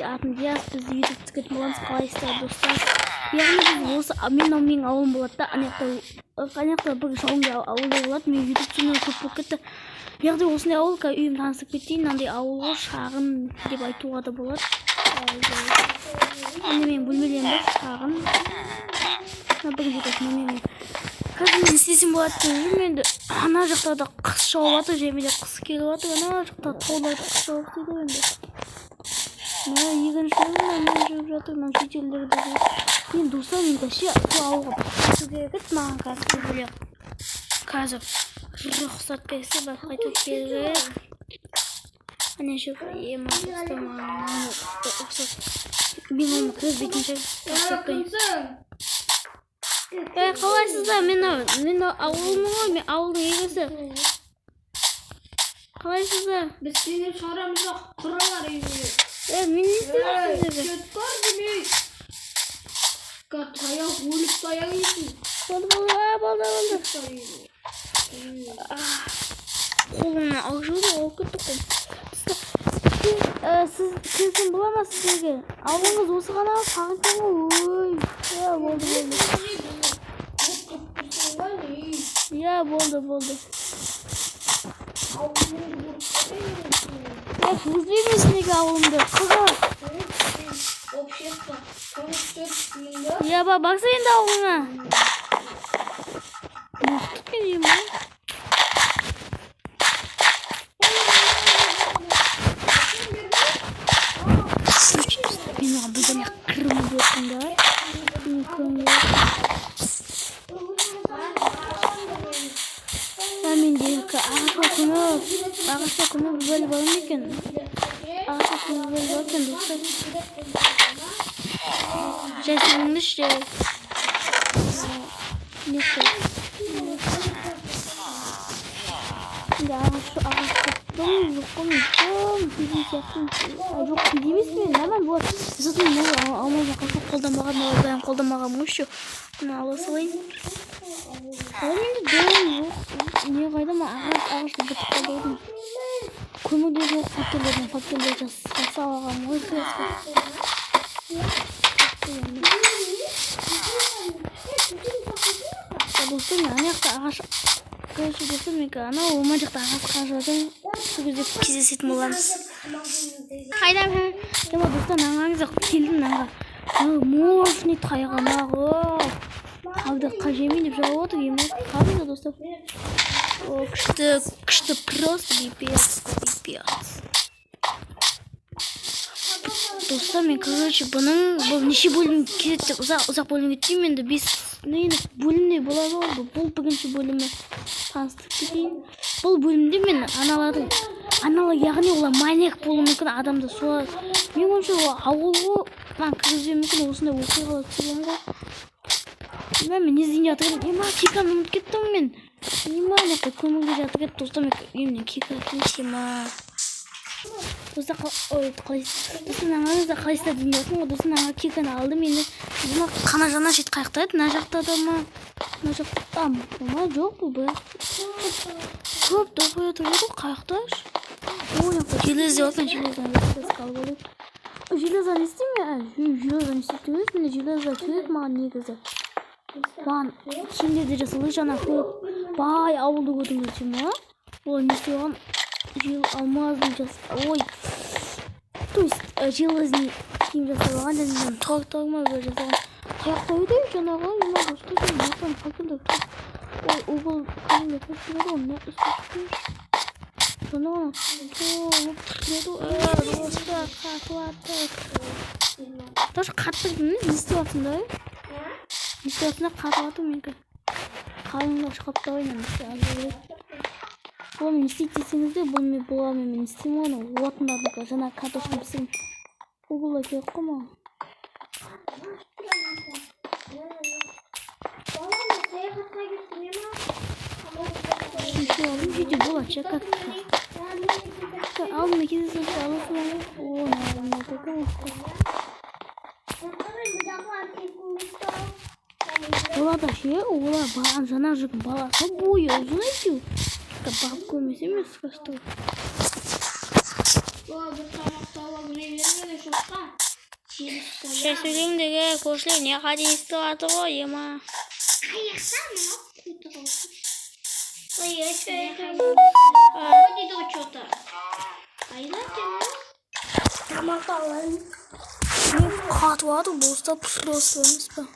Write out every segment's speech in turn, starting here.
атын Диас, біз YouTube түскен боламыз, қалайсыздар достар? Яғни біз осы менің ауылым болады да, анаяқта бір жауынды ауылы болады, мен YouTube түсінен көп болып кетті. Яғни осындай ауыл, үйім танысып кетейін, андай ауылға шағын деп айтуға да болады. Енді мен бөлмелерім бар, шағын. Бір жерде қазір не істесем болады деп жүрмін енді. Ана жақта да қыс жауып жатыр, және де қыс келіп жатыр. Ана жақта тауларда қыс жауып дейді ғой енді. Мына егіншілермен мен жүріп жатырмын, шетелдерде. Мен достар, мен вообще сол ауылға кету керек еді, маған қазір бөлек. Қазір рұқсат берсе бар қайтып керек. Ана жүр, ем рұқсат. Мен оны кіргізбейтін шығар. Қалайсыздар? Мен ауылмын ғой, мен ауылдың егесі. Қалайсыздар? Біз сені шығарамызда құралар үйіне. Мен не істеймін сіздерге? Кеткар демей. Таяқ өліп таяқ ейсін. Болды. Қолымнан алып жүрді, алып кетті қой. Сіз келсем бола ма сіздерге? Ауылыңыз осы ғана сағынтың ғой. Болды. Кіргізбеймін неге ауылымды? Бақса енді ауылыңа. Мақтып келейін ба? Мен оған бұдан қырмы бөтінді. Мен дейкі ағашқа көміп бөлі балым екен. Ағашқа көміп бөлі балым екен достар. Жәсіңді ше. Несі? Енді ағашқа жоқ дейміз мен, нормально болады. Сосын алмазын қашып қолдамаған мұшы. Мұны ала салайын. Не қайда ма ағашты бітіп қалды одым. Көмірде жоқ факелдер жаса алған ғой қиясқа. Достар, мен аяқта ағаш қойшы достар, мен ана ома жақта ағаш қажадым. Сол кезде кездесетін боламыз. Қайдам достар, наңаңызда келдім наңға. Мощный тайғанағы. Қалды қажемей деп жауап отыр, емін қалды достар. Күшті просто пипец. Достар, мен бұл неше бөлім кетті, ұзақ бөлім кетпеймін енді 5 бөлімдей болады ғой, бұл бірінші бөлімі таныстық кетейін. Бұл бөлімде мен аналар яғни олар маньяк болуы мүмкін адамды солай. Мен ойымша ауылғы маған кіргізбеуі мүмкін осындай оқиғалар түсірген ғой. Мен не іздейін жатыр едім, кеканы ұмытып кеттім мен. Көмірге жатыр еді, достар, мен үйімнен кека кешема. Достар, қалайсыздар дейін жатырмын ғой, достар, аңа кеканы алдым енді. Бұна қана жана шет қайықта еді, мына жақта да ма? Мына жақта ма? Жоқ бұл бір. Көп доғай отыр еді қайықташ. Железде отын, желездан қалып олып. Желездан істейме? Желездан істейді өз, мені желездан керек маған негізі. Маған кемдерде жасылы жана көп бай ауылды көрдіңіз ма? Ол не істеген жел алмаздың ой. То есть железный киім жасалған және торма бір жасалған. Қаяқта өйдей жаңағы ема достар, мен қакілді тұр. Ой, ол қаңды көшкілер оны үстішкеш. Жаңағы толып тұрды. Достар, қатылады. Даже қаттырдың не істеп атында? Не істеп атында қатылады менкі. Қалыңда шықапта ойнамыз. Бұл мен істейді десеңізде, бұл мен боламын, мен істеймін оны. Отындардық, жаңа картошка пісірім. Бұл бола керек қой маған. Жеде болады, шақат. Алдында кезесін алысылар. Оны көкім ұсты. Оларда олар баған жаңа жүрген баласы бойы ұзын әйтеу. Бағып көрмес емес қашты. Bu bir tamak tava bileğlerine de şokta. Şey söyleyeyim de gel koşlayın ya hadi istifatı koyayım ha. Hadi de uçota. Tamak alalım. Kat vardı bosta puslu olsunuz ben.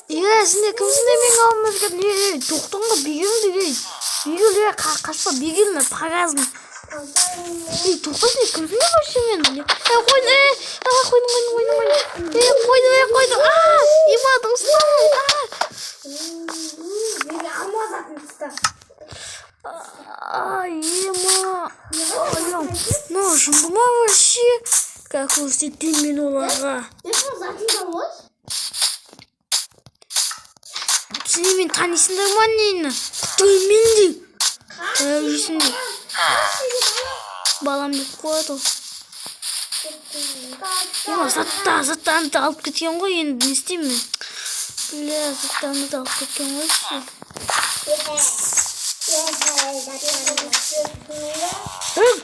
Ya şimdi kimsin demeyin almaz ki doktorga bir gün ya kaçpa bir gün mü pagaz mı? Doktor ne kimsin ne başımın ya? Koydu. İmadım Ема. Ножом вообще как ты минулага. Сені мен танисыңдар ма нені? Дөлменді. Жүрсіңдер. Балам деп қояды ол. Заттанды алып кеткен ғой енді не істеймін мен? Бля, заттанды алып кеткен ғой ше.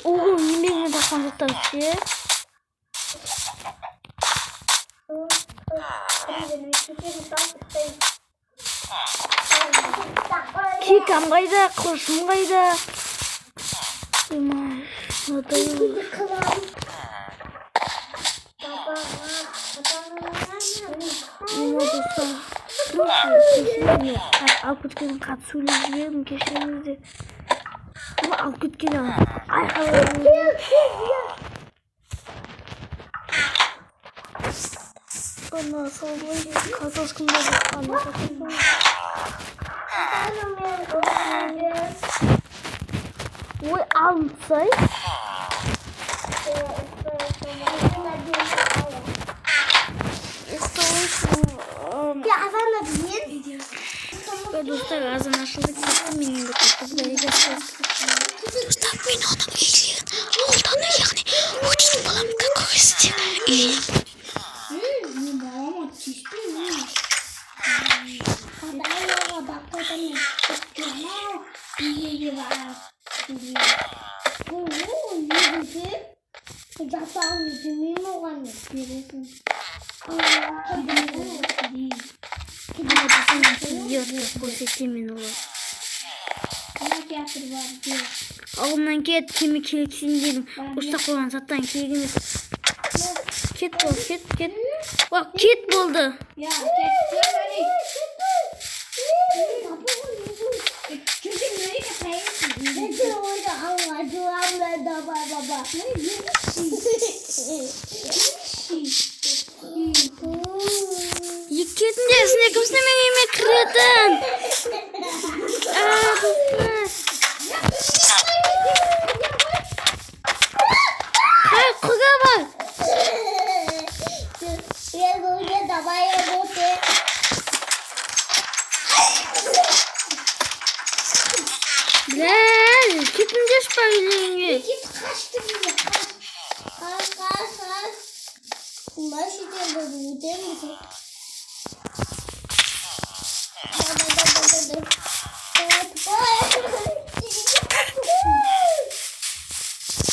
Oğlum yemeğine bakan zıtlar ше. Kikam kayda, kurşun kayda. Alıp gitkenin katısıyla izleyelim keşfemizde. Ama alıp gitkenin aykalarını. Ondan sonra katoskunda da anlatacağım. Oy almışsay. Dostlar ağzın açıldı kesin benim de kapı böyle gösterdi. Dostlar ben onun iyiliğin olduğunu yani o değil balam kakao istiyor. İyiliğin. Babama çişti mi? Ağımdan ket kimi kilitsin dedim. Usta koyan sattan kilitiniz. Ket bol ket. Bak ket buldu. Ya kes beni. Çünkü nereye kapayısın? Ketin dersine kimsin hemen yemek kırdın. Hayır kuga var. Lan ketin ders bağırıyor.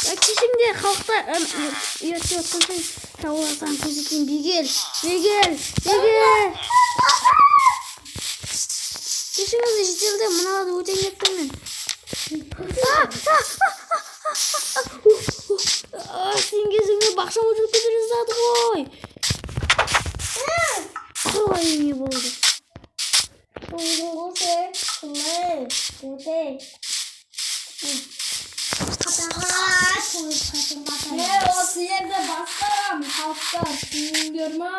Ya şimdi halkta yatıyorsun tavırsan kuzitin bir gel. Düşünüz işitildi buna da öten gittim ben. Sen gözüne bakşam uçup gideriz zaten koy. Koy iyi buldu. Ne o siyerde baskaram halkta görme.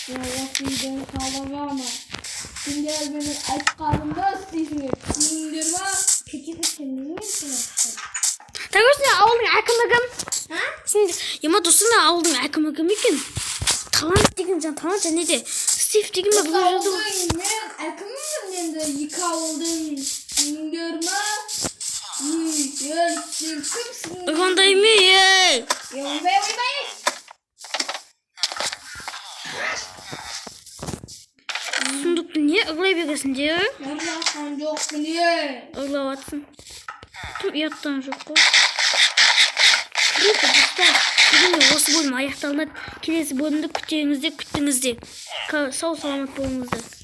Ya o siyerde kalama ama. Şimdi beni aç kalımda istiyorsun. Görme. Küçük bir kendini yapıyorsun. Tanıyorsun aldın ayakkabım. Ha? Şimdi yama dostuna aldın ayakkabım iken. Talant digin can talant ne de. Steve digin mi bu arada? Ne ayakkabım yanında yıkaldın. Görme. Uyandayım ya. Uyandayım. ıglay begesin de. Yarlasan yok mune. Iglavatsın. Tüm uyattan yok koy. Neyse dostlar. Bugün осы bölüm аяқталынады. Келесі бөлімді күтіңіздер. Сау саламат болыңыздар.